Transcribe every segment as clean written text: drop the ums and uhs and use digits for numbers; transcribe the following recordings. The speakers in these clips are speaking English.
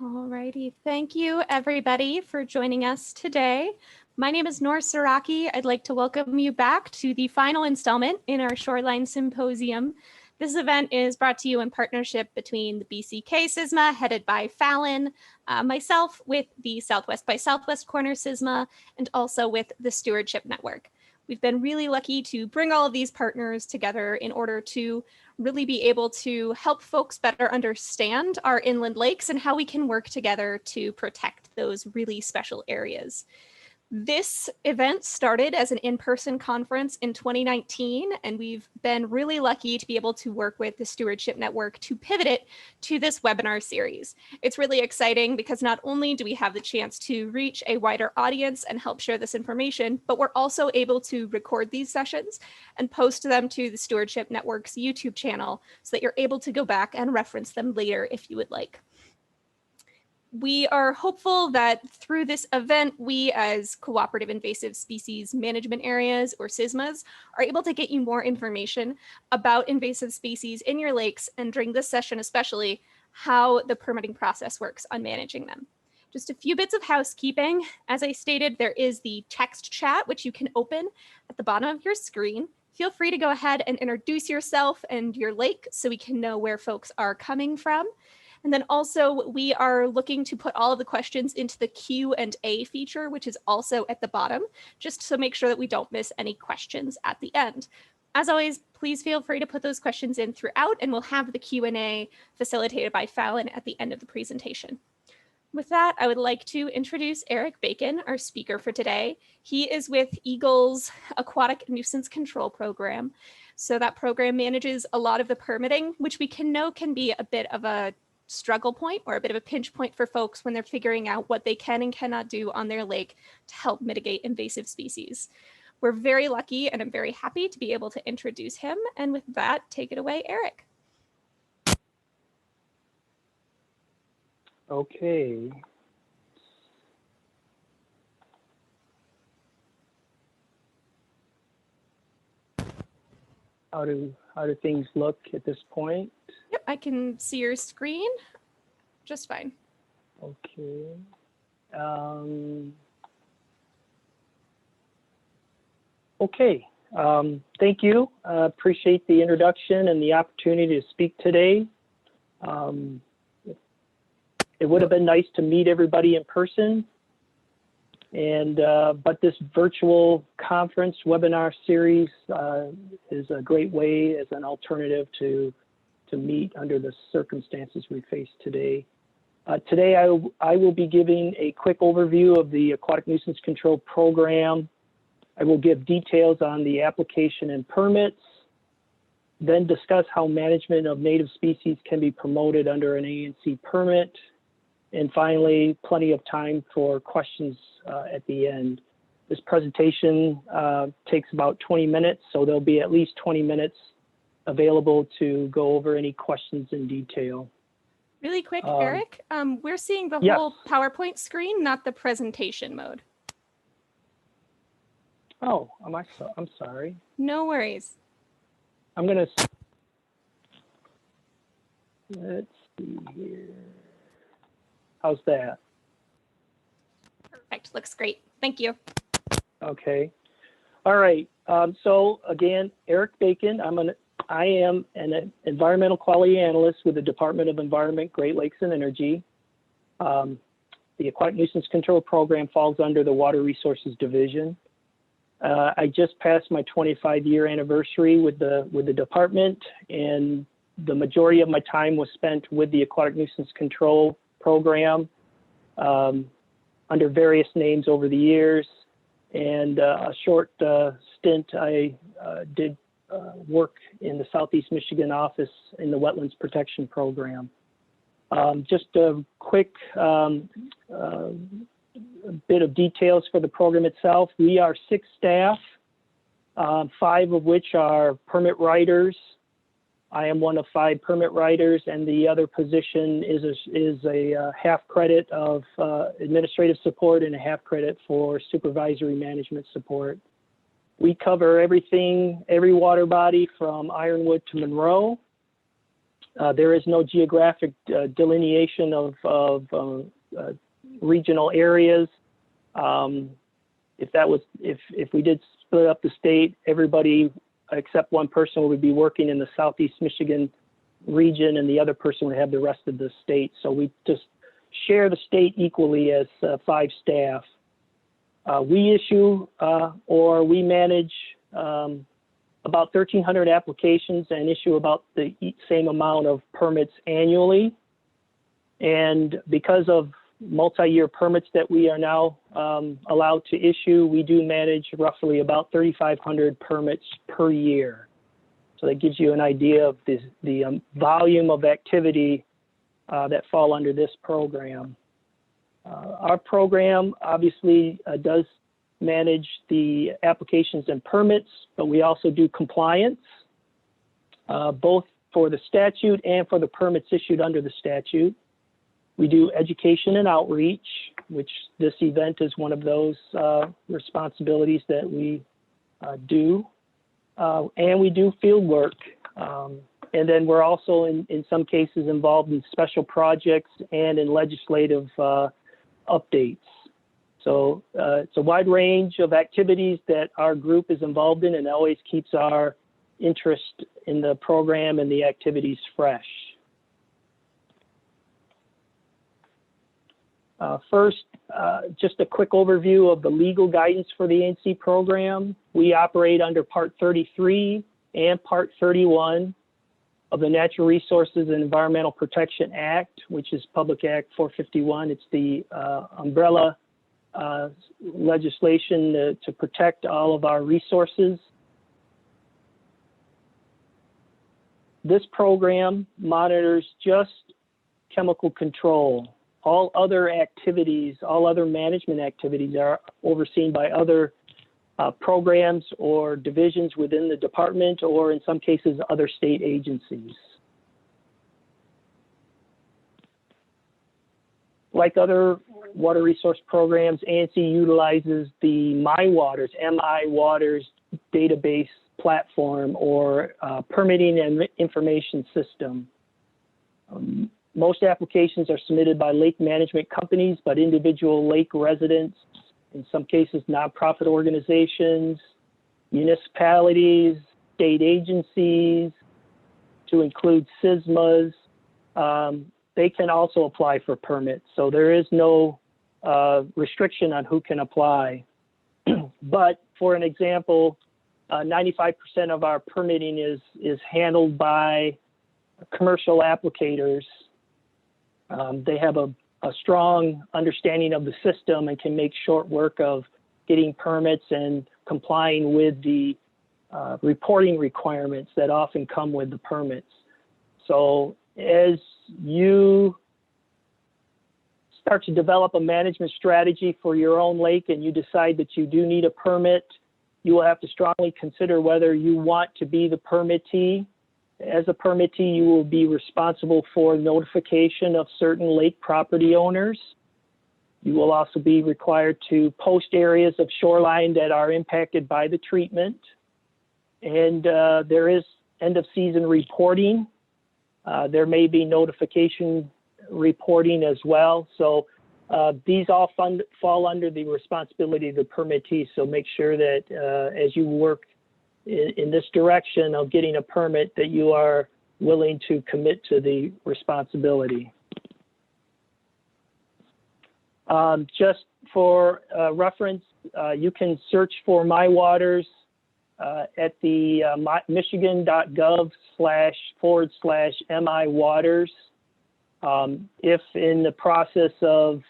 Alrighty, thank you everybody for joining us today. My name is Nor Saraki. I'd like to welcome you back to the final installment in our Shoreline Symposium. This event is brought to you in partnership between the BCK CISMA, headed by Fallon, myself with the Southwest by Southwest Corner CISMA, and also with the Stewardship Network. We've been really lucky to bring all of these partners together in order to really be able to help folks better understand our inland lakes and how we can work together to protect those really special areas. This event started as an in-person conference in 2019, and we've been really lucky to be able to work with the Stewardship Network to pivot it to this webinar series. It's really exciting because not only do we have the chance to reach a wider audience and help share this information, but we're also able to record these sessions and post them to the Stewardship Network's YouTube channel so that you're able to go back and reference them later if you would like. We are hopeful that through this event, we as cooperative invasive species management areas or CISMAs are able to get you more information about invasive species in your lakes, and during this session especially, how the permitting process works on managing them. Just a few bits of housekeeping. As I stated, there is the text chat, which you can open at the bottom of your screen. Feel free to go ahead and introduce yourself and your lake so we can know where folks are coming from. And then also we are looking to put all of the questions into the Q&A feature, which is also at the bottom, just to make sure that we don't miss any questions at the end. As always, please feel free to put those questions in throughout, and we'll have the Q&A facilitated by Fallon at the end of the presentation. With that, I would like to introduce Eric Bacon, our speaker for today. He is with EGLE's Aquatic Nuisance Control Program. So that program manages a lot of the permitting, which we can know can be a bit of a struggle point or a bit of a pinch point for folks when they're figuring out what they can and cannot do on their lake to help mitigate invasive species. We're very lucky, and I'm very happy to be able to introduce him. And with that, take it away, Eric. Okay. How do things look at this point? Yep, I can see your screen just fine. Okay. Okay. Thank you. Appreciate the introduction and the opportunity to speak today. It would have been nice to meet everybody in person, and but this virtual conference webinar series is a great way as an alternative to meet under the circumstances we face today. Today I will be giving a quick overview of the Aquatic Nuisance Control Program. I will give details on the application and permits, then discuss how management of native species can be promoted under an ANC permit, and finally, plenty of time for questions at the end. This presentation takes about 20 minutes, so there'll be at least 20 minutes available to go over any questions in detail. Really quick, Eric, we're seeing the yes. whole PowerPoint screen, not the presentation mode. Oh, I'm sorry. No worries. I'm gonna, let's see here. How's that? Perfect, looks great. Thank you. Okay. All right. So again, Eric Bacon. I am an environmental quality analyst with the Department of Environment, Great Lakes and Energy. The Aquatic Nuisance Control Program falls under the Water Resources Division. I just passed my 25-year anniversary with the department, and the majority of my time was spent with the Aquatic Nuisance Control Program under various names over the years. And a short stint, I did work in the Southeast Michigan office in the Wetlands Protection Program. Just a quick bit of details for the program itself. We are 6 staff, 5 of which are permit writers. I am one of 5 permit writers, and the other position is a half credit of administrative support and a half credit for supervisory management support. We cover everything, every water body from Ironwood to Monroe. There is no geographic delineation of regional areas. If we did split up the state, everybody except one person would be working in the Southeast Michigan region, and the other person would have the rest of the state. So we just share the state equally as 5 staff. We issue or we manage about 1,300 applications and issue about the same amount of permits annually. And because of multi-year permits that we are now allowed to issue, we do manage roughly about 3,500 permits per year. So that gives you an idea of the volume of activity that fall under this program. Our program obviously does manage the applications and permits, but we also do compliance, both for the statute and for the permits issued under the statute. We do education and outreach, which this event is one of those responsibilities that we do. And we do field work. And then we're also, in some cases, involved in special projects and in legislative updates. So it's a wide range of activities that our group is involved in, and always keeps our interest in the program and the activities fresh. First, just a quick overview of the legal guidance for the ANC program. We operate under Part 33 and Part 31 of the Natural Resources and Environmental Protection Act, which is Public Act 451. It's the umbrella legislation to protect all of our resources. This program monitors just chemical control. All other activities, all other management activities are overseen by other programs or divisions within the department, or in some cases, other state agencies. Like other water resource programs, ANC utilizes the MyWaters, MI Waters database platform or permitting and information system. Most applications are submitted by lake management companies, but individual lake residents, in some cases nonprofit organizations, municipalities, state agencies, to include CISMAs, they can also apply for permits. So there is no restriction on who can apply. But for an example, 95% of our permitting is handled by commercial applicators. They have a strong understanding of the system and can make short work of getting permits and complying with the reporting requirements that often come with the permits. So as you start to develop a management strategy for your own lake and you decide that you do need a permit, you will have to strongly consider whether you want to be the permittee. As a permittee, you will be responsible for notification of certain lake property owners. You will also be required to post areas of shoreline that are impacted by the treatment. And there is end of season reporting. There may be notification reporting as well. So these all fall under the responsibility of the permittee. So make sure that as you work in this direction of getting a permit, that you are willing to commit to the responsibility. Just for reference, you can search for MyWaters at the michigan.gov//MIWaters. If in the process of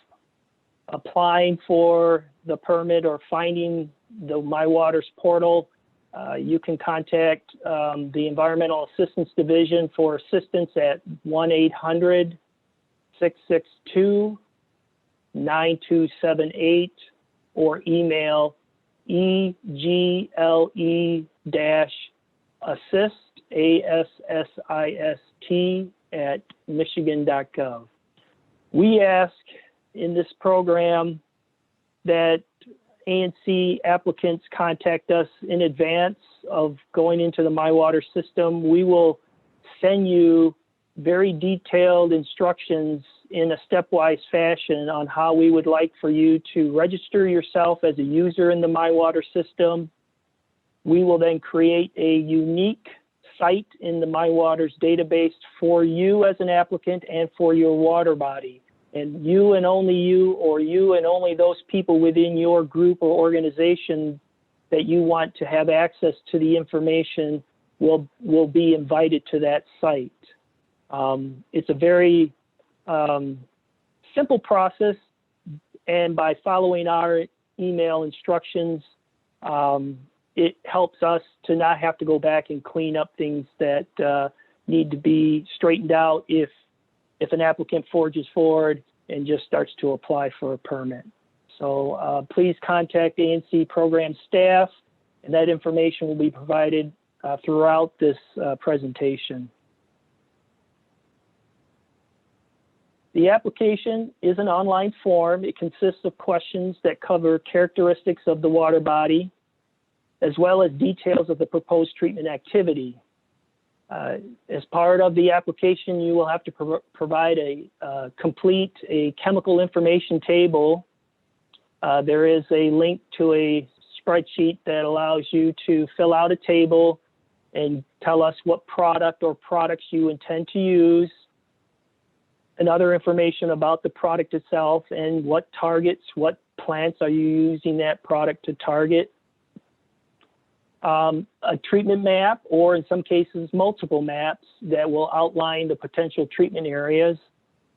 applying for the permit or finding the MyWaters portal, you can contact the Environmental Assistance Division for assistance at 1-800-662-9278 or email EGLE-assist, ASSIST, at michigan.gov. We ask in this program that ANC applicants contact us in advance of going into the MyWater system. We will send you very detailed instructions in a stepwise fashion on how we would like for you to register yourself as a user in the My Water system. We will then create a unique site in the My Waters database for you as an applicant and for your water body. And you and only you, or you and only those people within your group or organization that you want to have access to the information will be invited to that site. It's a very simple process, and by following our email instructions, it helps us to not have to go back and clean up things that need to be straightened out if an applicant forges forward and just starts to apply for a permit. So please contact ANC program staff, and that information will be provided throughout this presentation. The application is an online form. It consists of questions that cover characteristics of the water body, as well as details of the proposed treatment activity. As part of the application, you will have to provide complete a chemical information table. There is a link to a spreadsheet that allows you to fill out a table and tell us what product or products you intend to use, and other information about the product itself and what targets, what plants are you using that product to target. A treatment map, or in some cases multiple maps, that will outline the potential treatment areas.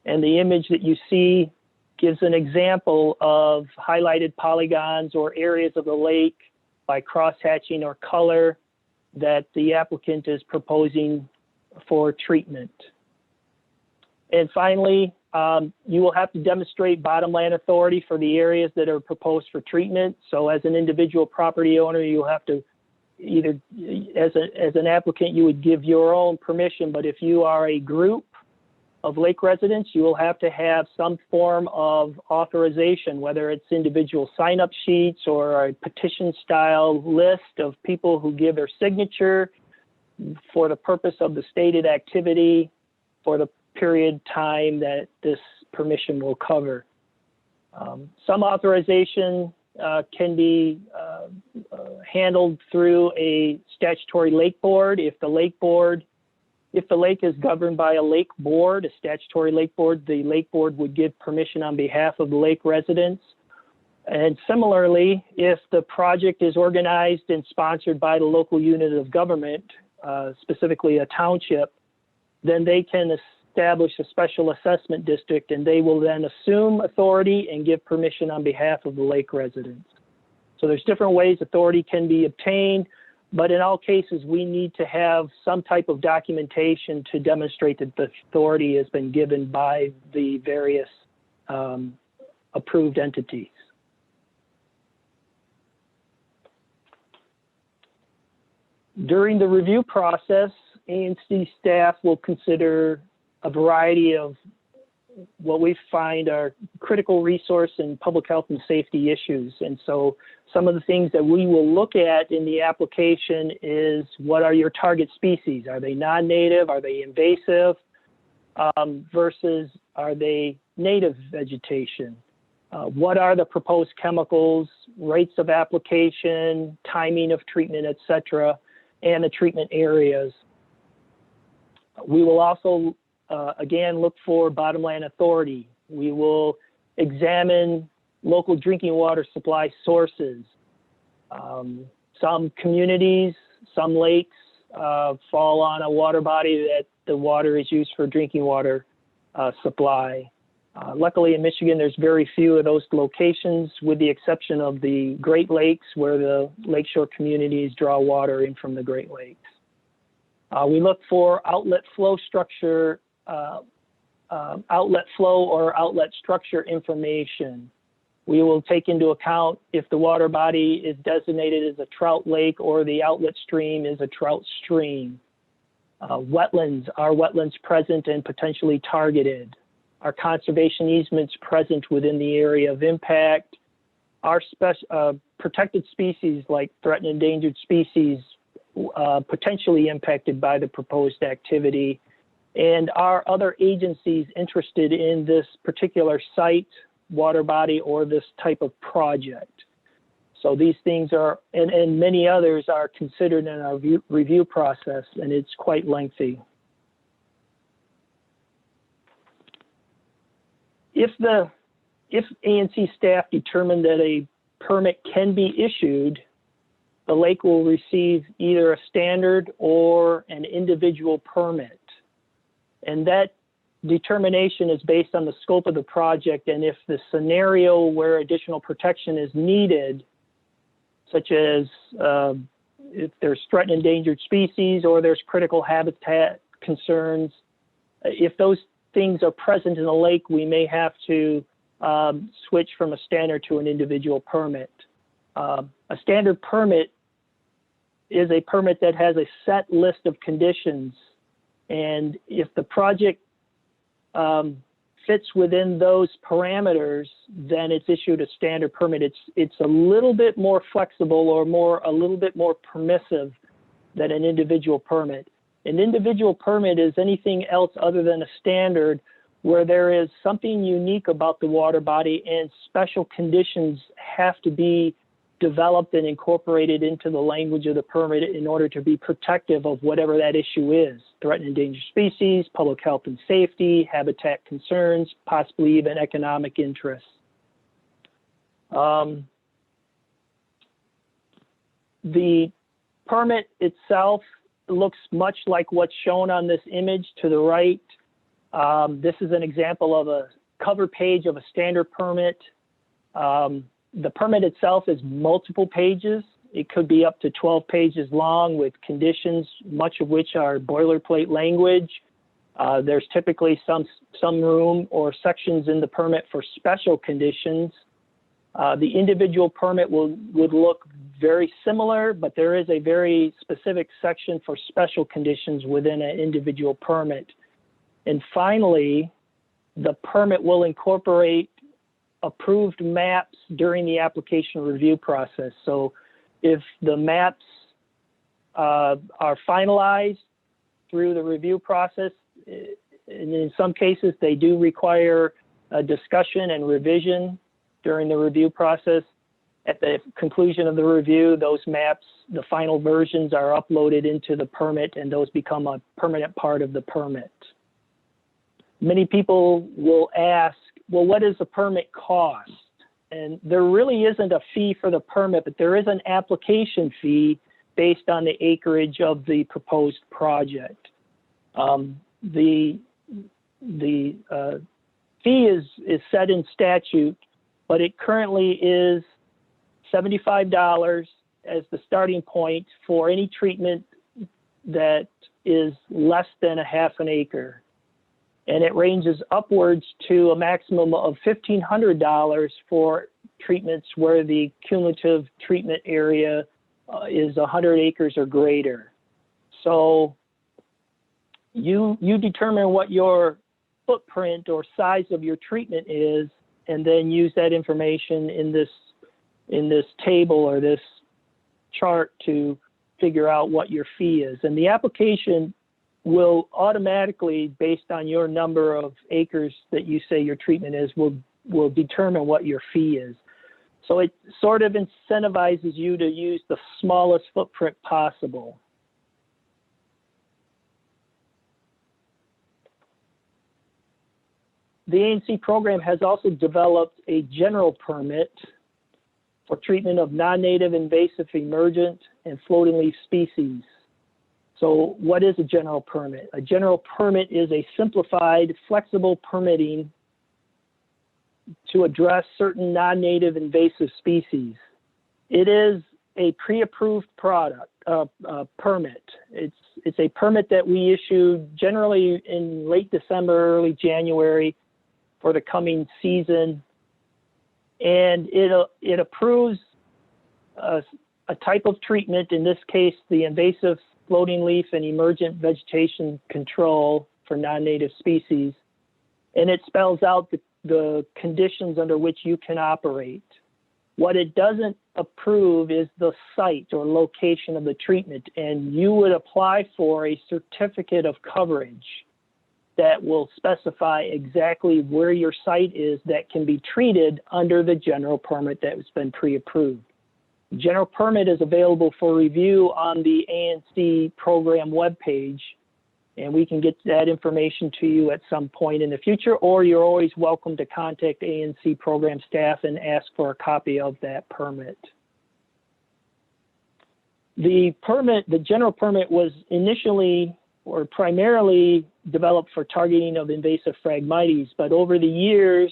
And the image that you see gives an example of highlighted polygons or areas of the lake by crosshatching or color that the applicant is proposing for treatment. And finally, you will have to demonstrate bottomland authority for the areas that are proposed for treatment. So as an individual property owner, you'll have to either, as an applicant, you would give your own permission, but if you are a group of lake residents, you will have to have some form of authorization, whether it's individual sign-up sheets or a petition-style list of people who give their signature for the purpose of the stated activity for the period time that this permission will cover. Some authorization can be handled through a statutory lake board. If the lake is governed by a lake board, a statutory lake board, the lake board would give permission on behalf of the lake residents. And similarly, if the project is organized and sponsored by the local unit of government, specifically a township, then they can establish a special assessment district, and they will then assume authority and give permission on behalf of the lake residents. So there's different ways authority can be obtained, but in all cases, we need to have some type of documentation to demonstrate that the authority has been given by the various approved entities. During the review process, ANC staff will consider a variety of what we find are critical resource and public health and safety issues. And so some of the things that we will look at in the application is, what are your target species? Are they non-native? Are they invasive? Versus are they native vegetation? What are the proposed chemicals, rates of application, timing of treatment, et cetera, and the treatment areas. We will also again, look for bottomland authority. We will examine local drinking water supply sources. Some communities, some lakes fall on a water body that the water is used for drinking water supply. Luckily in Michigan, there's very few of those locations, with the exception of the Great Lakes, where the lakeshore communities draw water in from the Great Lakes. We look for outlet flow structure, outlet flow or outlet structure information. We will take into account if the water body is designated as a trout lake or the outlet stream is a trout stream. Wetlands, are wetlands present and potentially targeted? Are conservation easements present within the area of impact? Are protected species like threatened and endangered species potentially impacted by the proposed activity? And are other agencies interested in this particular site, water body, or this type of project? So these things are, and many others are considered in our review process, and it's quite lengthy. If ANC staff determine that a permit can be issued, the lake will receive either a standard or an individual permit. And that determination is based on the scope of the project, and if the scenario where additional protection is needed, such as if there's threatened endangered species or there's critical habitat concerns, if those things are present in the lake, we may have to switch from a standard to an individual permit. A standard permit is a permit that has a set list of conditions, and if the project fits within those parameters, then it's issued a standard permit. It's a little bit more flexible or a little bit more permissive than an individual permit. An individual permit is anything else other than a standard where there is something unique about the water body and special conditions have to be developed and incorporated into the language of the permit in order to be protective of whatever that issue is. Threatened endangered species, public health and safety, habitat concerns, possibly even economic interests. The permit itself looks much like what's shown on this image to the right. This is an example of a cover page of a standard permit. The permit itself is multiple pages. It could be up to 12 pages long with conditions, much of which are boilerplate language. There's typically some room or sections in the permit for special conditions. The individual permit would look very similar, but there is a very specific section for special conditions within an individual permit. And finally, the permit will incorporate approved maps during the application review process. So if the maps are finalized through the review process, and in some cases they do require a discussion and revision during the review process. At the conclusion of the review, those maps, the final versions are uploaded into the permit, and those become a permanent part of the permit. Many people will ask, well, what does a permit cost? And there really isn't a fee for the permit, but there is an application fee based on the acreage of the proposed project. The fee is set in statute, but it currently is $75 as the starting point for any treatment that is less than a half an acre. And it ranges upwards to a maximum of $1,500 for treatments where the cumulative treatment area is 100 acres or greater. So you determine what your footprint or size of your treatment is, and then use that information in this table or this chart to figure out what your fee is. And the application will automatically, based on your number of acres that you say your treatment is, will determine what your fee is. So it sort of incentivizes you to use the smallest footprint possible. The ANC program has also developed a general permit for treatment of non-native invasive emergent and floating leaf species. So what is a general permit? A general permit is a simplified, flexible permitting to address certain non-native invasive species. It is a pre-approved permit. It's a permit that we issue generally in late December, early January for the coming season. And it approves a type of treatment, in this case, the invasive floating leaf and emergent vegetation control for non-native species. And it spells out the conditions under which you can operate. What it doesn't approve is the site or location of the treatment, and you would apply for a certificate of coverage. that will specify exactly where your site is that can be treated under the general permit that has been pre-approved. General permit is available for review on the ANC program webpage, and we can get that information to you at some point in the future, or you're always welcome to contact ANC program staff and ask for a copy of that permit. The general permit was initially or primarily developed for targeting of invasive Phragmites, but over the years,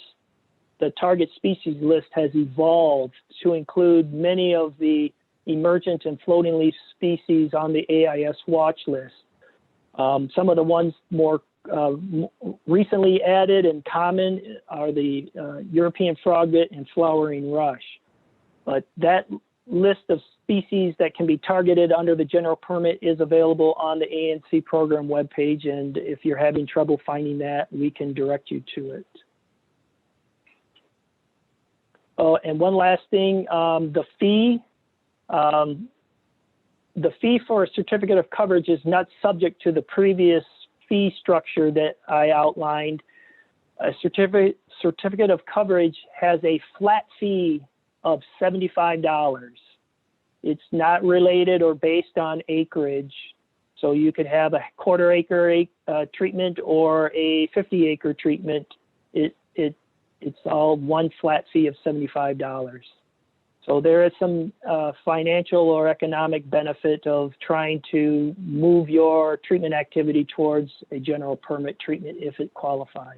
the target species list has evolved to include many of the emergent and floating leaf species on the AIS watch list. Some of the ones more recently added and common are the European froglet and flowering rush. But that list of species that can be targeted under the general permit is available on the ANC program webpage, and if you're having trouble finding that, we can direct you to it. Oh, and one last thing, the fee for a certificate of coverage is not subject to the previous fee structure that I outlined. A certificate of coverage has a flat fee of $75. It's not related or based on acreage. So you could have a quarter-acre treatment or a 50-acre treatment. It's all one flat fee of $75. So there is some financial or economic benefit of trying to move your treatment activity towards a general permit treatment if it qualifies.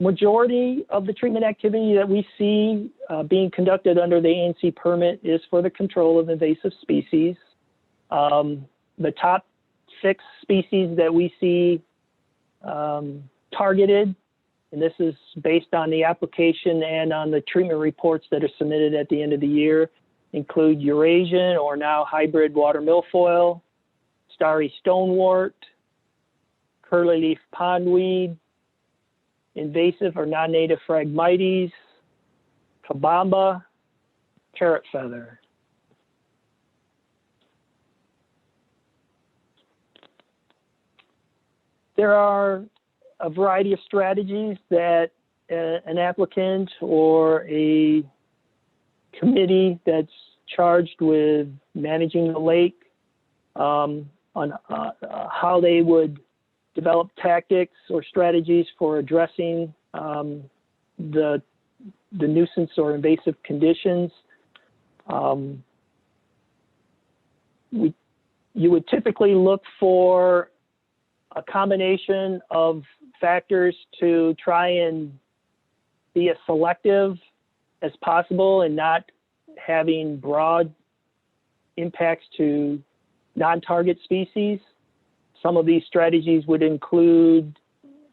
Majority of the treatment activity that we see being conducted under the ANC permit is for the control of invasive species. The top 6 species that we see targeted, and this is based on the application and on the treatment reports that are submitted at the end of the year, include Eurasian or now hybrid water milfoil, starry stonewort, curly-leaf pondweed, invasive or non-native Phragmites, kabamba, parrot feather. There are a variety of strategies that an applicant or a committee that's charged with managing the lake on how they would develop tactics or strategies for addressing the nuisance or invasive conditions. You would typically look for a combination of factors to try and be as selective as possible and not having broad impacts to non-target species. Some of these strategies would include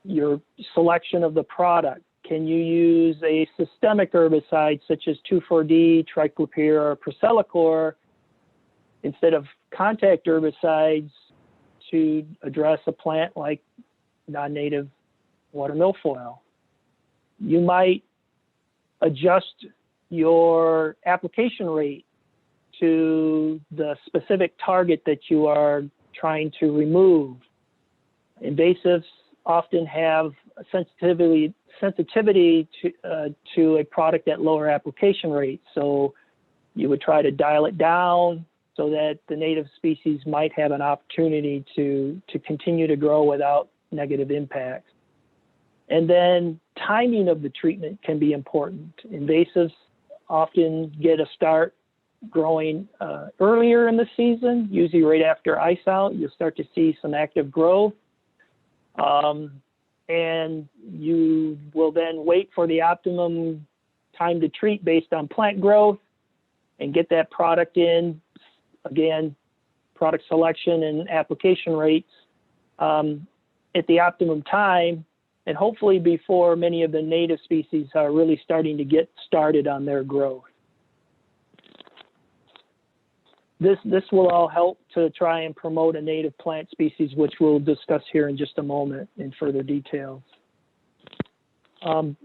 your selection of the product. Can you use a systemic herbicide such as 2,4-D, triclopyr, or Procelicor instead of contact herbicides to address a plant like non-native water milfoil? You might adjust your application rate to the specific target that you are trying to remove. Invasives often have a sensitivity to a product at lower application rates. So you would try to dial it down so that the native species might have an opportunity to continue to grow without negative impacts. And then timing of the treatment can be important. Invasives often get a start growing earlier in the season, usually right after ice out. You'll start to see some active growth. And you will then wait for the optimum time to treat based on plant growth and get that product in. Again, product selection and application rates at the optimum time, and hopefully before many of the native species are really starting to get started on their growth. This will all help to try and promote a native plant species, which we'll discuss here in just a moment in further details. The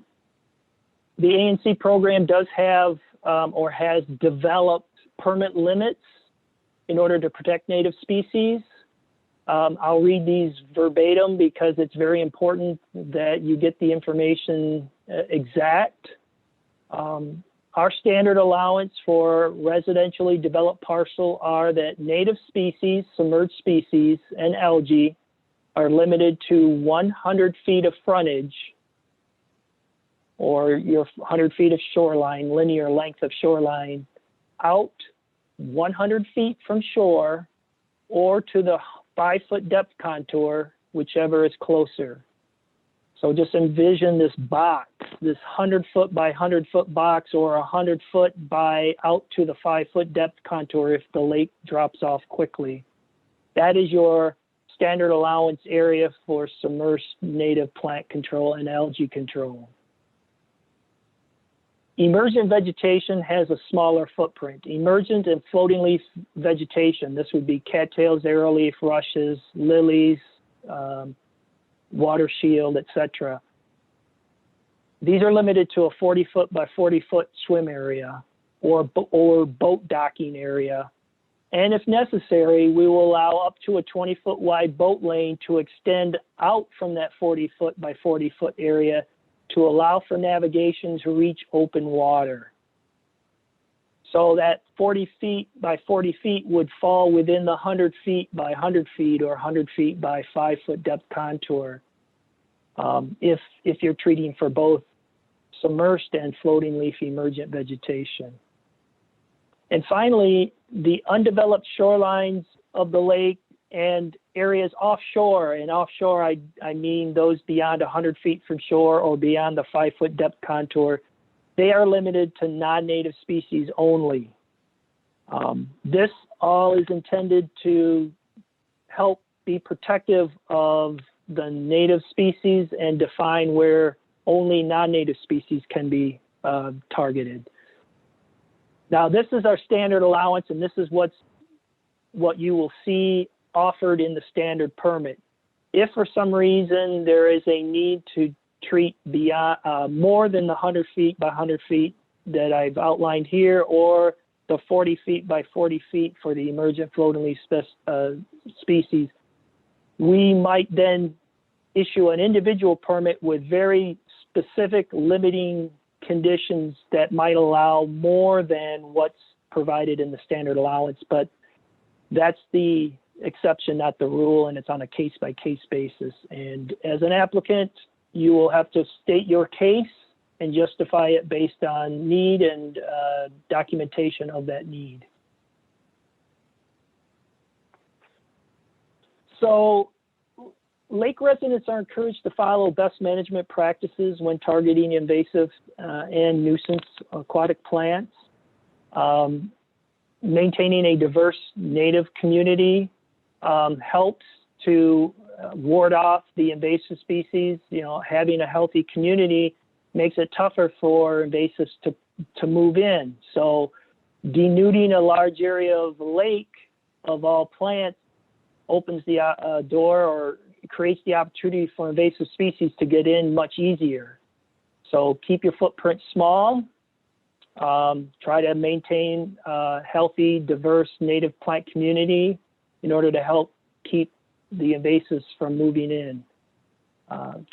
ANC program does have or has developed permit limits in order to protect native species. I'll read these verbatim because it's very important that you get the information exact. Our standard allowance for residentially developed parcel are that native species, submerged species, and algae are limited to 100 feet of frontage, or your 100 feet of shoreline, linear length of shoreline, out 100 feet from shore or to the 5-foot depth contour, whichever is closer. So just envision this box, this 100-foot by 100-foot box, or 100-foot by out to the 5-foot depth contour if the lake drops off quickly. That is your standard allowance area for submerged native plant control and algae control. Emergent vegetation has a smaller footprint. Emergent and floating leaf vegetation, this would be cattails, arrowleaf, rushes, lilies, water shield, etc. These are limited to a 40-foot by 40-foot swim area or boat docking area. And if necessary, we will allow up to a 20-foot wide boat lane to extend out from that 40-foot by 40-foot area to allow for navigation to reach open water. So that 40 feet by 40 feet would fall within the 100 feet by 100 feet or 100 feet by 5-foot depth contour if you're treating for both submerged and floating leaf emergent vegetation. And finally, the undeveloped shorelines of the lake and areas offshore, and offshore I mean those beyond 100 feet from shore or beyond the 5-foot depth contour, they are limited to non-native species only. This all is intended to help be protective of the native species and define where only non-native species can be targeted. Now, this is our standard allowance, and this is what you will see offered in the standard permit. If for some reason there is a need to treat beyond more than the 100 feet by 100 feet that I've outlined here, or the 40 feet by 40 feet for the emergent floating leaf species, we might then issue an individual permit with very specific limiting conditions that might allow more than what's provided in the standard allowance, but that's the exception, not the rule, and it's on a case-by-case basis. And as an applicant, you will have to state your case and justify it based on need and documentation of that need. So lake residents are encouraged to follow best management practices when targeting invasive and nuisance aquatic plants. Maintaining a diverse native community helps to ward off the invasive species. You know, having a healthy community makes it tougher for invasives to move in. So denuding a large area of the lake of all plants opens the door or creates the opportunity for invasive species to get in much easier. So keep your footprint small. Try to maintain a healthy, diverse native plant community in order to help keep the invasives from moving in.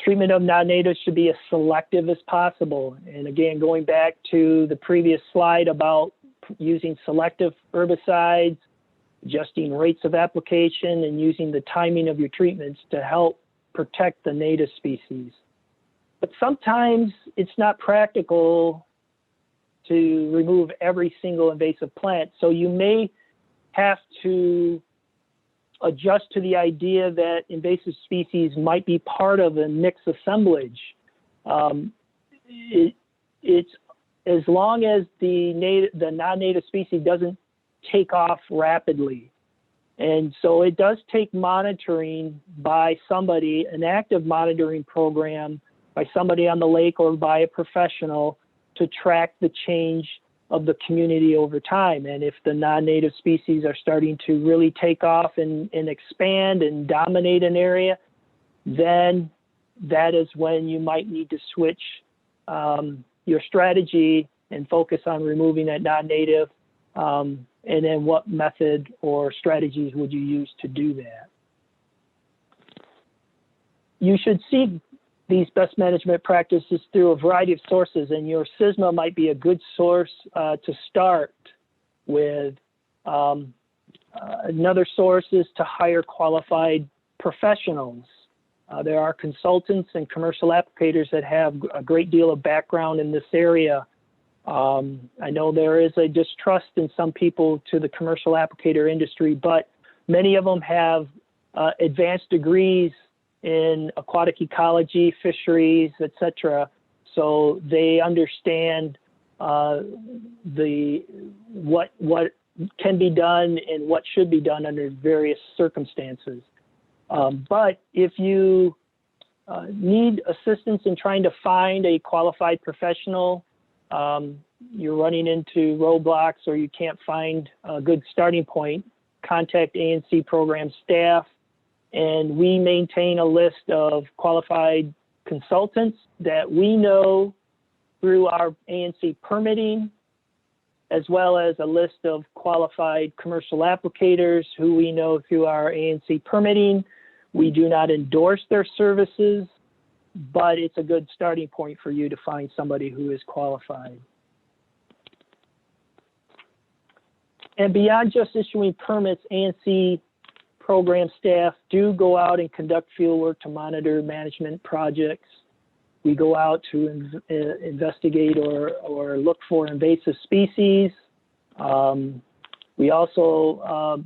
Treatment of non-natives should be as selective as possible. And again, going back to the previous slide about using selective herbicides, adjusting rates of application, and using the timing of your treatments to help protect the native species. But sometimes it's not practical to remove every single invasive plant. So you may have to adjust to the idea that invasive species might be part of a mixed assemblage. It's as long as the non-native species doesn't take off rapidly. And so it does take monitoring by somebody, an active monitoring program by somebody on the lake or by a professional to track the change of the community over time. And if the non-native species are starting to really take off and expand and dominate an area, then that is when you might need to switch your strategy and focus on removing that non-native. And then what method or strategies would you use to do that? you should seek these best management practices through a variety of sources, and your CISMA might be a good source to start with. Another source is to hire qualified professionals. There are consultants and commercial applicators that have a great deal of background in this area. I know there is a distrust in some people to the commercial applicator industry, but many of them have advanced degrees in aquatic ecology, fisheries, etc. So they understand what can be done and what should be done under various circumstances. But if you need assistance in trying to find a qualified professional, you're running into roadblocks or you can't find a good starting point, contact A&C program staff, and we maintain a list of qualified consultants that we know through our A&C permitting, as well as a list of qualified commercial applicators who we know through our A&C permitting. We do not endorse their services, but it's a good starting point for you to find somebody who is qualified. And beyond just issuing permits, A&C program staff do go out and conduct field work to monitor management projects. We go out to investigate or look for invasive species. We also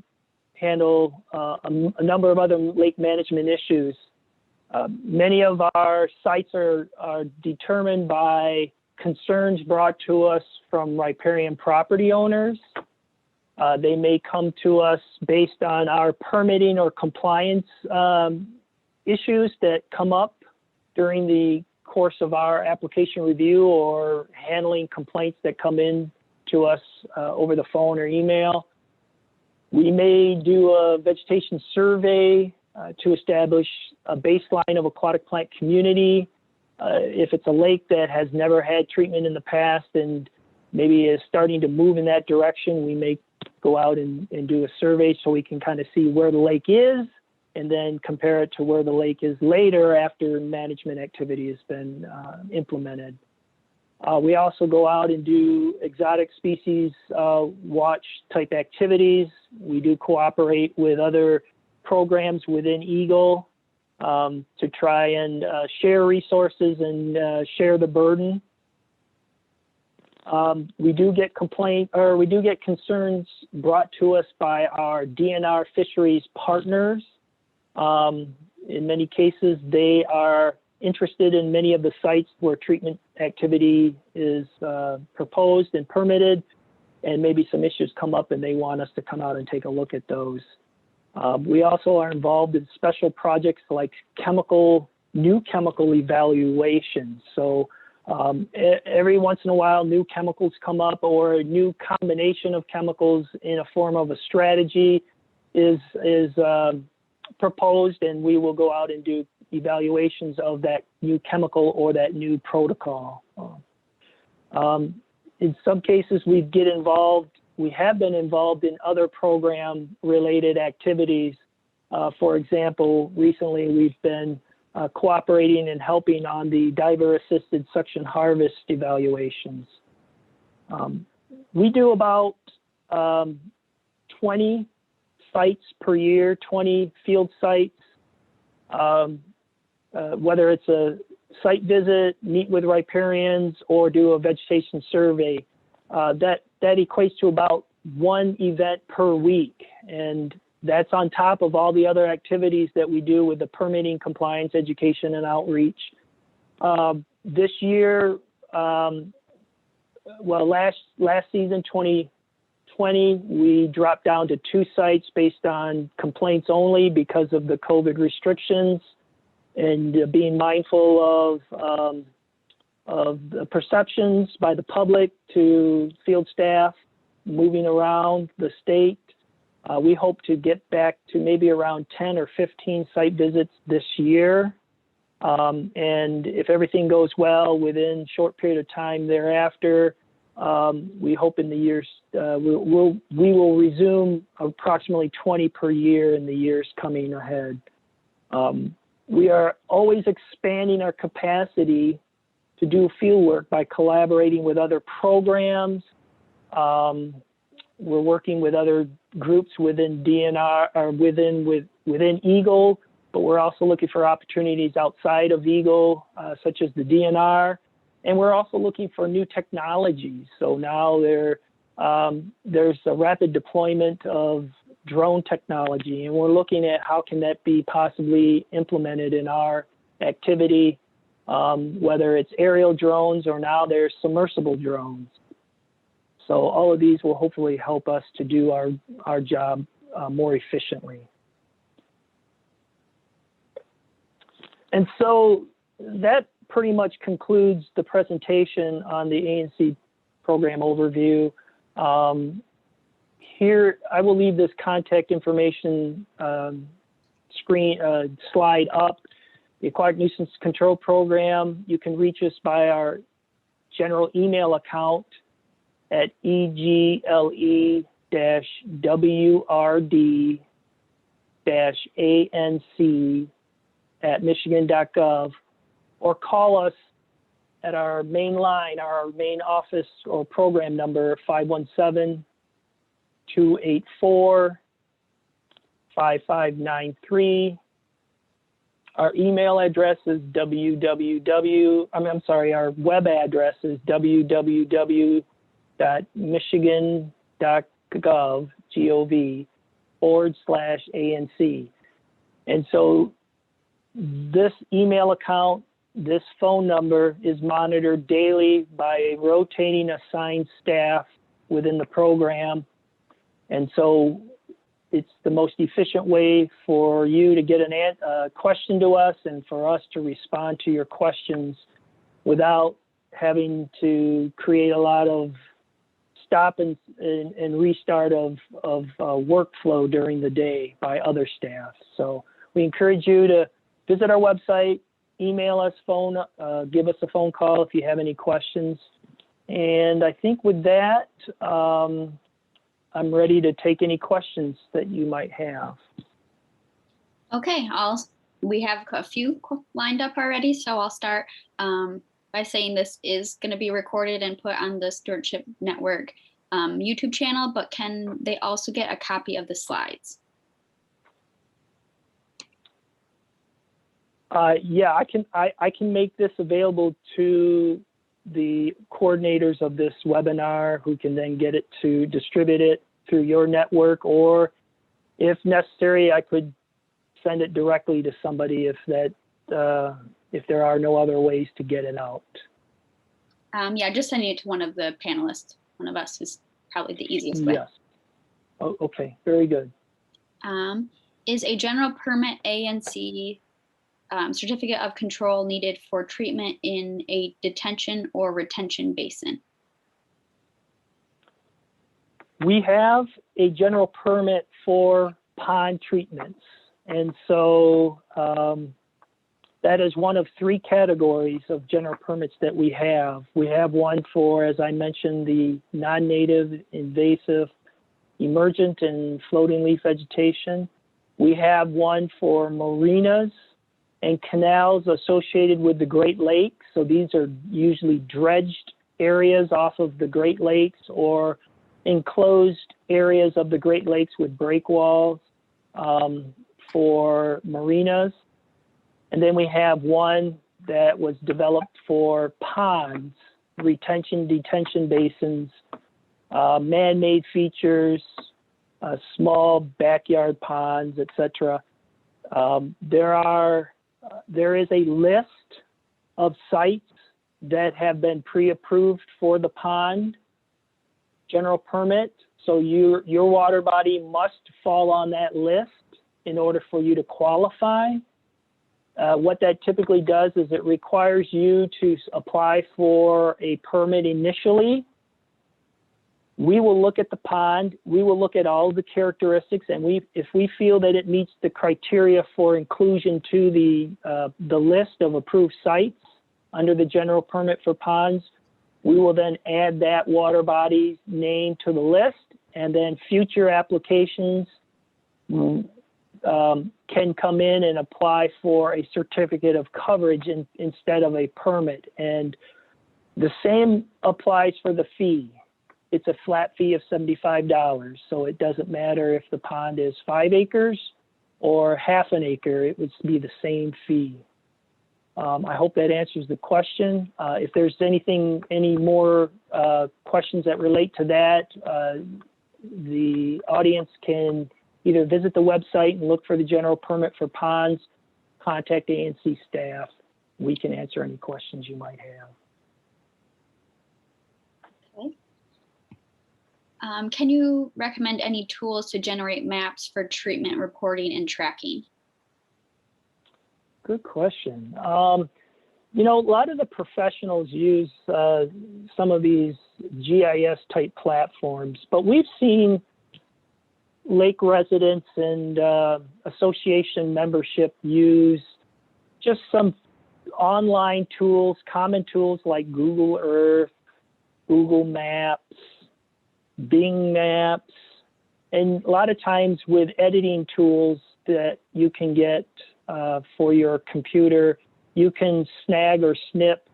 handle a number of other lake management issues. Many of our sites are determined by concerns brought to us from riparian property owners. They may come to us based on our permitting or compliance issues that come up during the course of our application review or handling complaints that come in to us over the phone or email. We may do a vegetation survey to establish a baseline of aquatic plant community. If it's a lake that has never had treatment in the past and maybe is starting to move in that direction, we may go out and do a survey so we can kind of see where the lake is and then compare it to where the lake is later after management activity has been implemented. We also go out and do exotic species watch type activities. We do cooperate with other programs within EGLE to try and share resources and share the burden. We do get concerns brought to us by our DNR fisheries partners. In many cases, they are interested in many of the sites where treatment activity is proposed and permitted, and maybe some issues come up and they want us to come out and take a look at those. We also are involved in special projects like new chemical evaluations. So every once in a while, new chemicals come up or a new combination of chemicals in a form of a strategy is proposed, and we will go out and do evaluations of that new chemical or that new protocol. In some cases, we have been involved in other program-related activities. For example, recently we've been cooperating and helping on the diver-assisted suction harvest evaluations. We do about 20 sites per year, 20 field sites, whether it's a site visit, meet with riparians, or do a vegetation survey. That equates to about one event per week, and that's on top of all the other activities that we do with the permitting, compliance, education, and outreach. This year, last season, 2020, we dropped down to 2 sites based on complaints only because of the COVID restrictions, and being mindful of the perceptions by the public to field staff moving around the state. We hope to get back to maybe around 10 or 15 site visits this year. And if everything goes well within a short period of time thereafter, we hope in the years, we will resume approximately 20 per year in the years coming ahead. We are always expanding our capacity to do field work by collaborating with other programs. We're working with other groups within DNR or within EGLE, but we're also looking for opportunities outside of EGLE, such as the DNR. And we're also looking for new technologies. So now there's a rapid deployment of drone technology, and we're looking at how can that be possibly implemented in our activity, whether it's aerial drones or now there's submersible drones. So all of these will hopefully help us to do our job more efficiently. And so that pretty much concludes the presentation on the ANC program overview. Here, I will leave this contact information slide up. The Aquatic Nuisance Control Program, you can reach us by our general email account at egle-wrd-anc@michigan.gov, or call us at our main line, our main office or program number, 517-284-5593. Our email address is our web address is www.michigan.gov/ANC. And so this email account, this phone number is monitored daily by a rotating assigned staff within the program. And so it's the most efficient way for you to get a question to us and for us to respond to your questions without having to create a lot of stop and restart of workflow during the day by other staff. So we encourage you to visit our website, email us, give us a phone call if you have any questions. And I think with that, I'm ready to take any questions that you might have. Okay, we have a few lined up already, so I'll start by saying this is going to be recorded and put on the Stewardship Network YouTube channel, but can they also get a copy of the slides? Yeah, I can make this available to the coordinators of this webinar, who can then get it to distribute it through your network, or if necessary, I could send it directly to somebody if there are no other ways to get it out. Yeah, just sending it to one of the panelists. One of us is probably the easiest way. Yes. Oh, okay, very good. Is a general permit ANC certificate of control needed for treatment in a detention or retention basin? We have a general permit for pond treatments. And so that is one of 3 categories of general permits that we have. We have one for, as I mentioned, the non-native, invasive, emergent, and floating leaf vegetation. We have one for marinas and canals associated with the Great Lakes. So these are usually dredged areas off of the Great Lakes or enclosed areas of the Great Lakes with breakwalls for marinas. And then we have one that was developed for ponds, retention, detention basins, man-made features, small backyard ponds, etc. There is a list of sites that have been pre-approved for the pond general permit. So your water body must fall on that list in order for you to qualify. What that typically does is it requires you to apply for a permit initially. We will look at the pond, we will look at all the characteristics, and if we feel that it meets the criteria for inclusion to the list of approved sites under the general permit for ponds, we will then add that water body's name to the list, and then future applications can come in and apply for a certificate of coverage instead of a permit. And the same applies for the fee. It's a flat fee of $75. So it doesn't matter if the pond is 5 acres or half an acre, it would be the same fee. I hope that answers the question. If there's any more questions that relate to that, the audience can either visit the website and look for the general permit for ponds, contact ANC staff. We can answer any questions you might have. Okay. Can you recommend any tools to generate maps for treatment reporting and tracking? Good question. You know, a lot of the professionals use some of these GIS type platforms, but we've seen lake residents and association membership use just some online tools, common tools like Google Earth, Google Maps, Bing Maps, and a lot of times with editing tools that you can get for your computer, you can snag or snip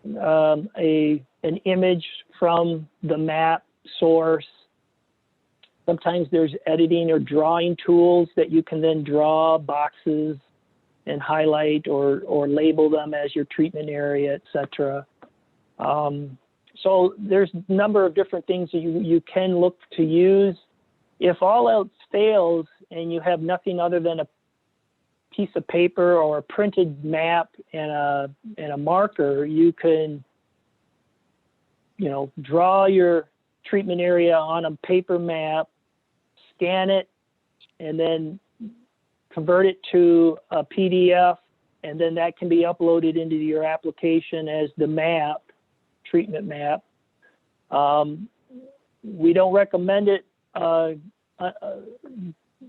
an image from the map source. Sometimes there's editing or drawing tools that you can then draw boxes and highlight or label them as your treatment area, etc. So there's a number of different things that you can look to use. If all else fails and you have nothing other than a piece of paper or a printed map and a marker, you can, you know, draw your treatment area on a paper map, scan it, and then convert it to a PDF, and then that can be uploaded into your application as the map, treatment map. We don't recommend it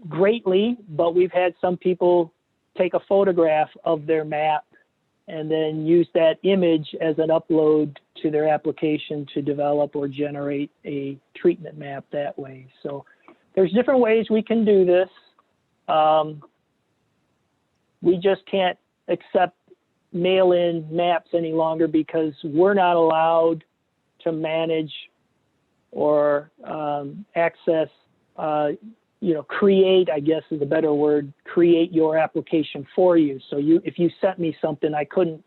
greatly, but we've had some people take a photograph of their map and then use that image as an upload to their application to develop or generate a treatment map that way. So there's different ways we can do this. We just can't accept mail-in maps any longer because we're not allowed to manage or access, you know, create, I guess is a better word, create your application for you. So if you sent me something, I couldn't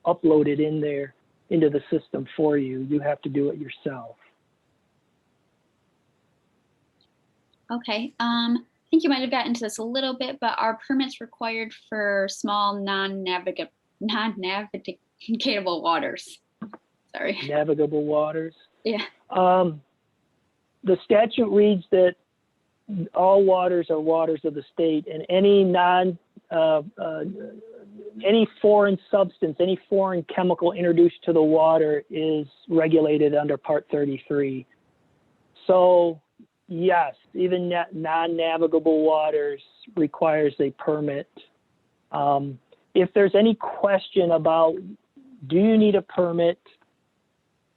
upload it in there into the system for you. You have to do it yourself. Okay. I think you might have gotten into this a little bit, but are permits required for small non-navigatable waters? Sorry. Navigable waters. Yeah. The statute reads that all waters are waters of the state, and any any foreign substance, any foreign chemical introduced to the water is regulated under Part 33. So yes, even non-navigable waters requires a permit. If there's any question about, do you need a permit?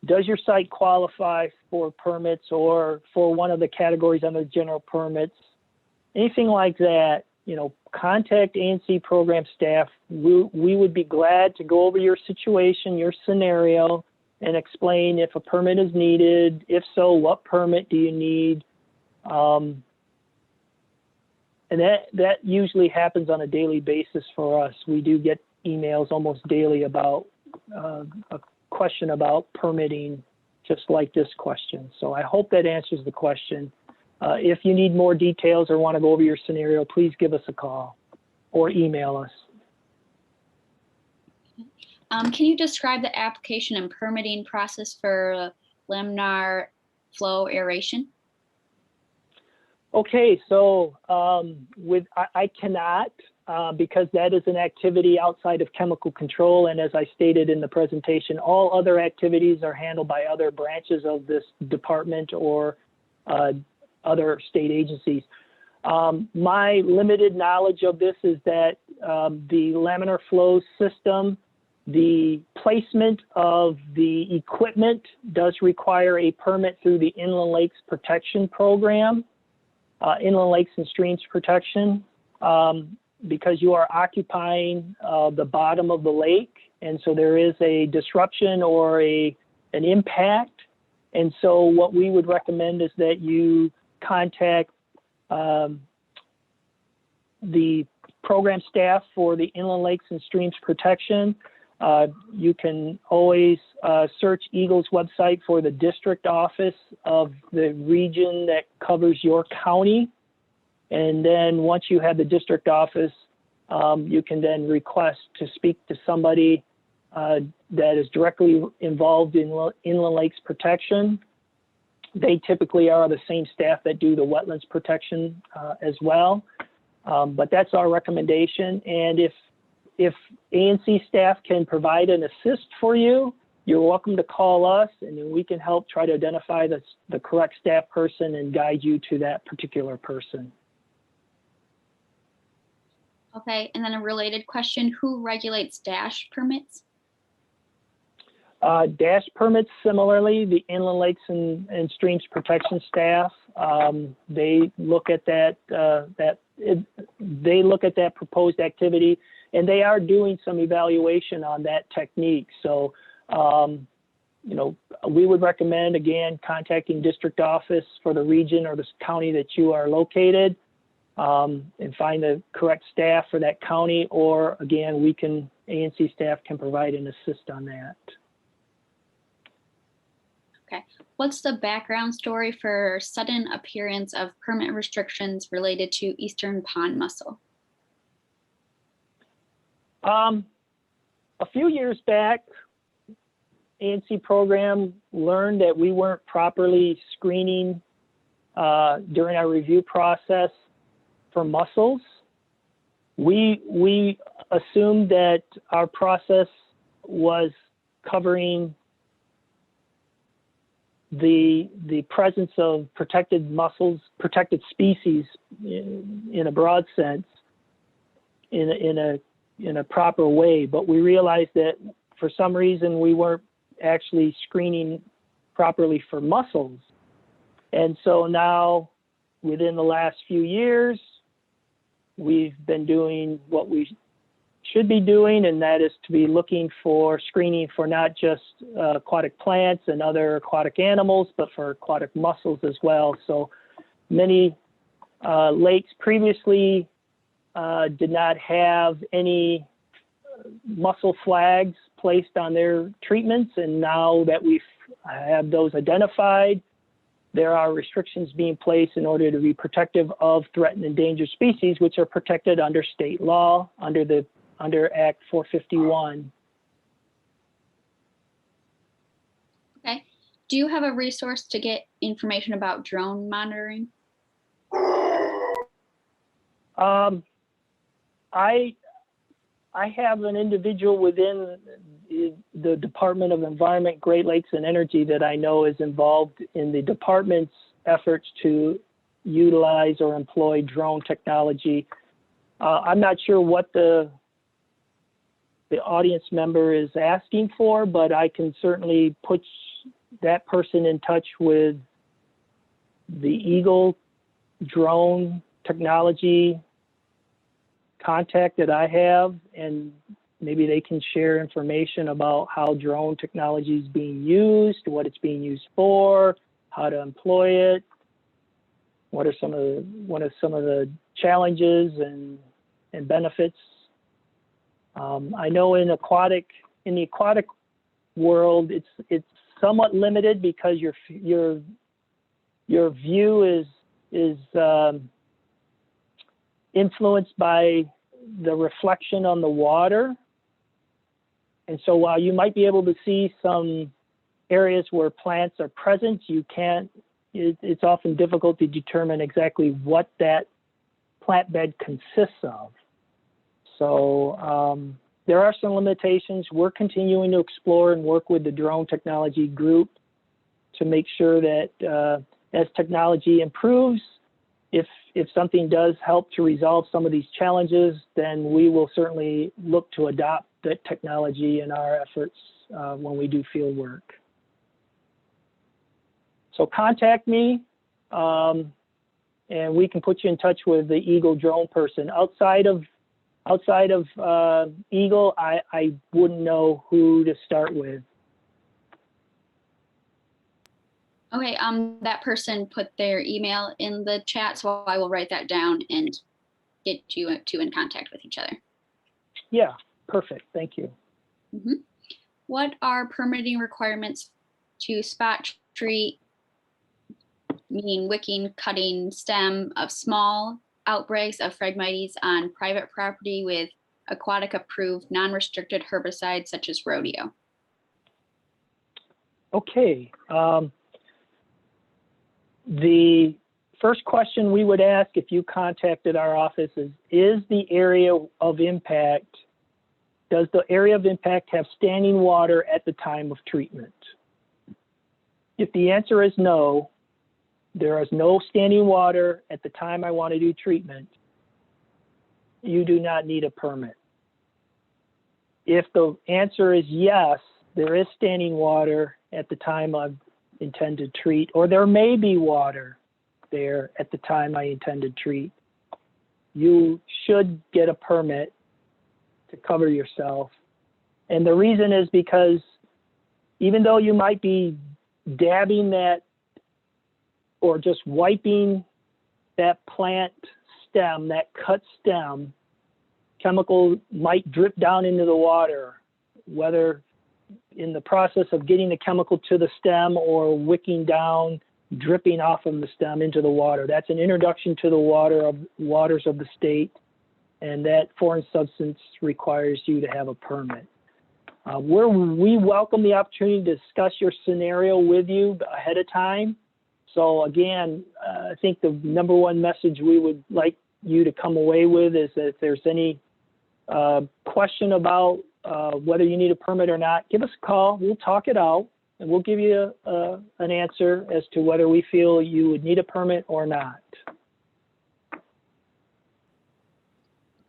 Does your site qualify for permits or for one of the categories under general permits? Anything like that, you know, contact ANC program staff. We would be glad to go over your situation, your scenario, and explain if a permit is needed. If so, what permit do you need? And that usually happens on a daily basis for us. We do get emails almost daily about a question about permitting, just like this question. So I hope that answers the question. If you need more details or want to go over your scenario, please give us a call or email us. Can you describe the application and permitting process for laminar flow aeration? Okay, so I cannot because that is an activity outside of chemical control, and as I stated in the presentation, all other activities are handled by other branches of this department or other state agencies. My limited knowledge of this is that the laminar flow system, the placement of the equipment does require a permit through the Inland Lakes Protection Program, Inland Lakes and Streams Protection. because you are occupying the bottom of the lake, and so there is a disruption or an impact. And so what we would recommend is that you contact the program staff for the Inland Lakes and Streams Protection. You can always search EGLE's website for the district office of the region that covers your county. And then once you have the district office, you can then request to speak to somebody that is directly involved in inland lakes protection. They typically are the same staff that do the wetlands protection as well. But that's our recommendation. And if ANC staff can provide an assist for you, you're welcome to call us, and then we can help try to identify the correct staff person and guide you to that particular person. Okay, and then a related question, who regulates DASH permits? DASH permits, similarly, the Inland Lakes and Streams Protection staff, they look at that, they look at that proposed activity, and they are doing some evaluation on that technique. So, you know, we would recommend, again, contacting district office for the region or the county that you are located, and find the correct staff for that county, or again, ANC staff can provide an assist on that. Okay, what's the background story for sudden appearance of permit restrictions related to eastern pond mussel? A few years back, ANC program learned that we weren't properly screening during our review process for mussels. We assumed that our process was covering the presence of protected mussels, protected species in a broad sense, in a proper way. But we realized that for some reason we weren't actually screening properly for mussels. And so now, within the last few years, we've been doing what we should be doing, and that is to be looking for screening for not just aquatic plants and other aquatic animals, but for aquatic mussels as well. So many lakes previously did not have any mussel flags placed on their treatments, and now that we have those identified, there are restrictions being placed in order to be protective of threatened and endangered species, which are protected under state law, under Act 451. Okay. Do you have a resource to get information about drone monitoring? I have an individual within the Department of Environment, Great Lakes, and Energy that I know is involved in the department's efforts to utilize or employ drone technology. I'm not sure what the audience member is asking for, but I can certainly put that person in touch with the EGLE drone technology contact that I have, and maybe they can share information about how drone technology is being used, what it's being used for, how to employ it, what are some of the challenges and benefits. I know in the aquatic world, it's somewhat limited because your view is influenced by the reflection on the water. And so while you might be able to see some areas where plants are present, it's often difficult to determine exactly what that plant bed consists of. So there are some limitations. We're continuing to explore and work with the drone technology group to make sure that as technology improves, if something does help to resolve some of these challenges, then we will certainly look to adopt that technology in our efforts when we do field work. So contact me. and we can put you in touch with the EGLE drone person. Outside of EGLE, I wouldn't know who to start with. Okay, that person put their email in the chat, so I will write that down and get you two in contact with each other. Yeah, perfect. Thank you. Mm-hmm. What are permitting requirements to spot treat, meaning wicking, cutting stem of small outbreaks of Phragmites on private property with Aquatic approved non-restricted herbicides such as rodeo? Okay. The first question we would ask if you contacted our office is the area of impact, does the area of impact have standing water at the time of treatment? If the answer is no, there is no standing water at the time I want to do treatment, you do not need a permit. If the answer is yes, there is standing water at the time I intend to treat, or there may be water there at the time I intend to treat, you should get a permit to cover yourself. And the reason is because even though you might be dabbing that or just wiping that plant stem, that cut stem, chemical might drip down into the water, whether in the process of getting the chemical to the stem or wicking down, dripping off of the stem into the water. That's an introduction to the waters of the state, and that foreign substance requires you to have a permit. We welcome the opportunity to discuss your scenario with you ahead of time. So again, I think the number one message we would like you to come away with is that if there's any question about whether you need a permit or not, give us a call. We'll talk it out, and we'll give you an answer as to whether we feel you would need a permit or not.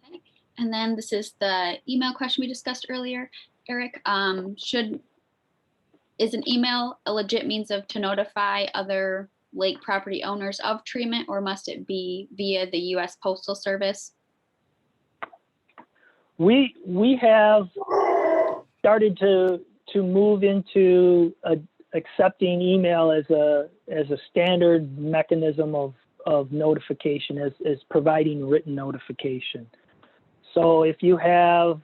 Okay. And then this is the email question we discussed earlier. Eric, is an email a legit means to notify other lake property owners of treatment, or must it be via the U.S. Postal Service? We have started to move into accepting email as a standard mechanism of notification, as providing written notification. So if you have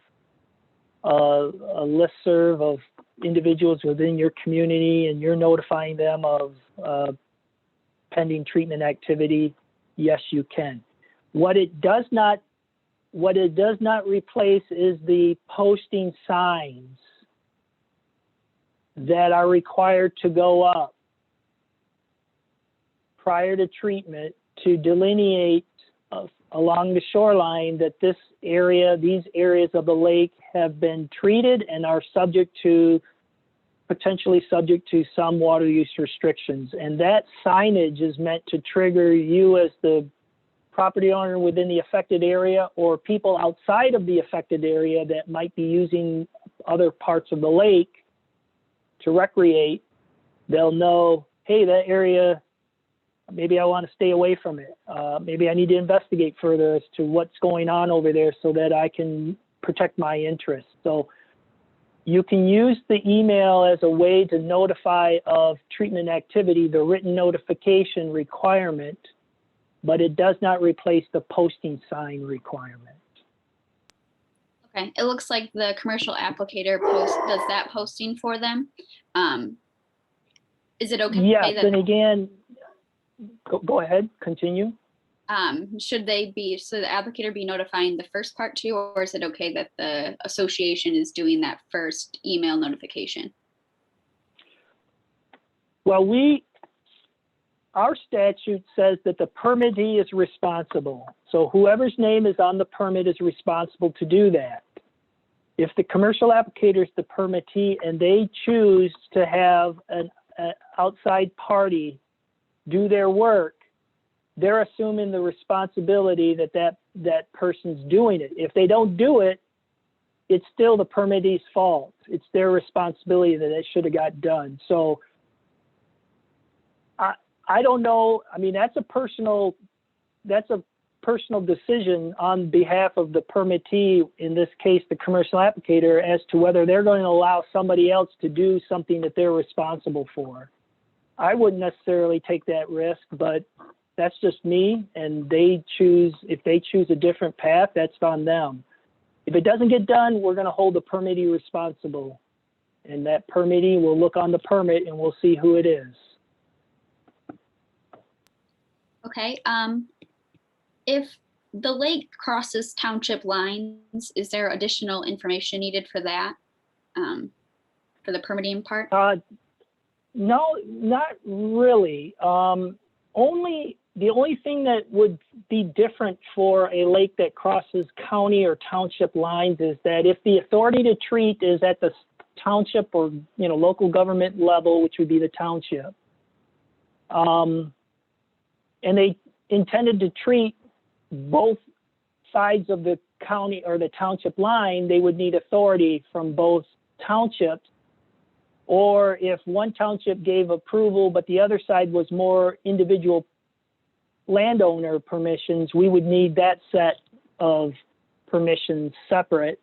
a listserv of individuals within your community and you're notifying them of pending treatment activity, yes, you can. What it does not replace is the posting signs that are required to go up prior to treatment to delineate along the shoreline that these areas of the lake have been treated and are potentially subject to some water use restrictions. And that signage is meant to trigger you as the property owner within the affected area, or people outside of the affected area that might be using other parts of the lake to recreate. They'll know, hey, that area, maybe I want to stay away from it. Maybe I need to investigate further as to what's going on over there so that I can protect my interests. So you can use the email as a way to notify of treatment activity, the written notification requirement, but it does not replace the posting sign requirement. Okay, it looks like the commercial applicator does that posting for them. Is it okay? Yes, and again, go ahead, continue. Should the applicator be notifying the first part too, or is it okay that the association is doing that first email notification? Well, our statute says that the permittee is responsible. So whoever's name is on the permit is responsible to do that. If the commercial applicator is the permittee and they choose to have an outside party do their work, they're assuming the responsibility that person's doing it. If they don't do it, it's still the permittee's fault. It's their responsibility that it should have got done. So I don't know. I mean, that's a personal that's a personal decision on behalf of the permittee, in this case, the commercial applicator, as to whether they're going to allow somebody else to do something that they're responsible for. I wouldn't necessarily take that risk, but that's just me, and they choose, if they choose a different path, that's on them. If it doesn't get done, we're going to hold the permittee responsible, and that permittee will look on the permit and we'll see who it is. Okay. If the lake crosses township lines, is there additional information needed for that, for the permitting part? No, not really. The only thing that would be different for a lake that crosses county or township lines is that if the authority to treat is at the township or local government level, which would be the township, and they intended to treat both sides of the county or the township line, they would need authority from both townships. Or if one township gave approval, but the other side was more individual landowner permissions, we would need that set of permissions separate,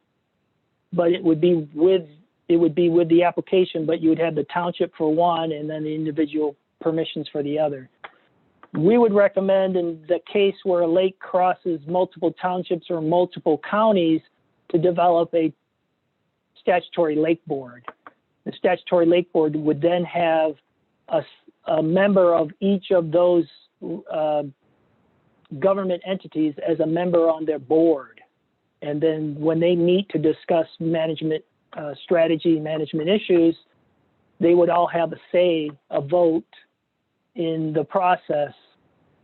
but it would be with the application, but you would have the township for one and then the individual permissions for the other. We would recommend, in the case where a lake crosses multiple townships or multiple counties, to develop a statutory lake board. The statutory lake board would then have a member of each of those government entities as a member on their board. And then when they meet to discuss management strategy, management issues, they would all have a vote in the process.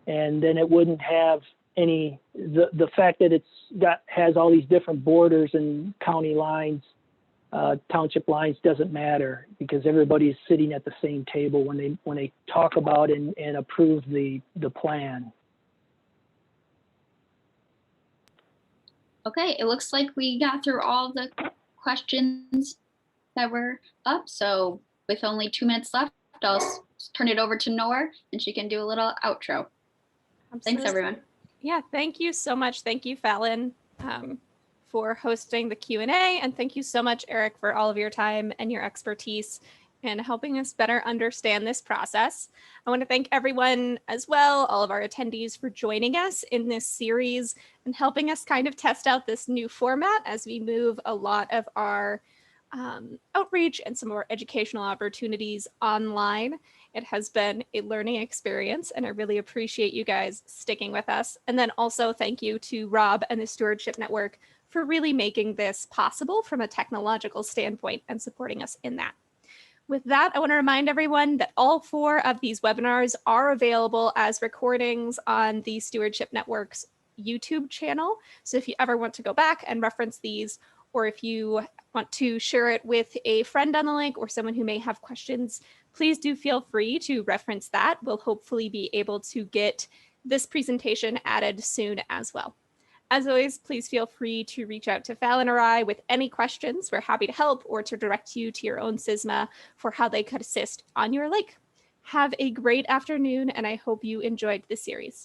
And then it wouldn't have any, the fact that has all these different borders and county lines, township lines, doesn't matter, because everybody's sitting at the same table when they talk about and approve the plan. Okay, it looks like we got through all the questions that were up. So with only 2 minutes left, I'll turn it over to Nora and she can do a little outro. Absolutely. Thanks, everyone. Yeah, thank you so much. Thank you, Fallon, for hosting the Q&A. And thank you so much, Eric, for all of your time and your expertise in helping us better understand this process. I want to thank everyone as well, all of our attendees, for joining us in this series and helping us kind of test out this new format as we move a lot of our outreach and some of our educational opportunities online. It has been a learning experience, and I really appreciate you guys sticking with us. And then also thank you to Rob and the Stewardship Network for really making this possible from a technological standpoint and supporting us in that. With that, I want to remind everyone that all 4 of these webinars are available as recordings on the Stewardship Network's YouTube channel. So if you ever want to go back and reference these, or if you want to share it with a friend on the link or someone who may have questions, please do feel free to reference that. We'll hopefully be able to get this presentation added soon as well. As always, please feel free to reach out to Fallon or I with any questions. We're happy to help, or to direct you to your own CISMA for how they could assist on your lake. Have a great afternoon, and I hope you enjoyed this series.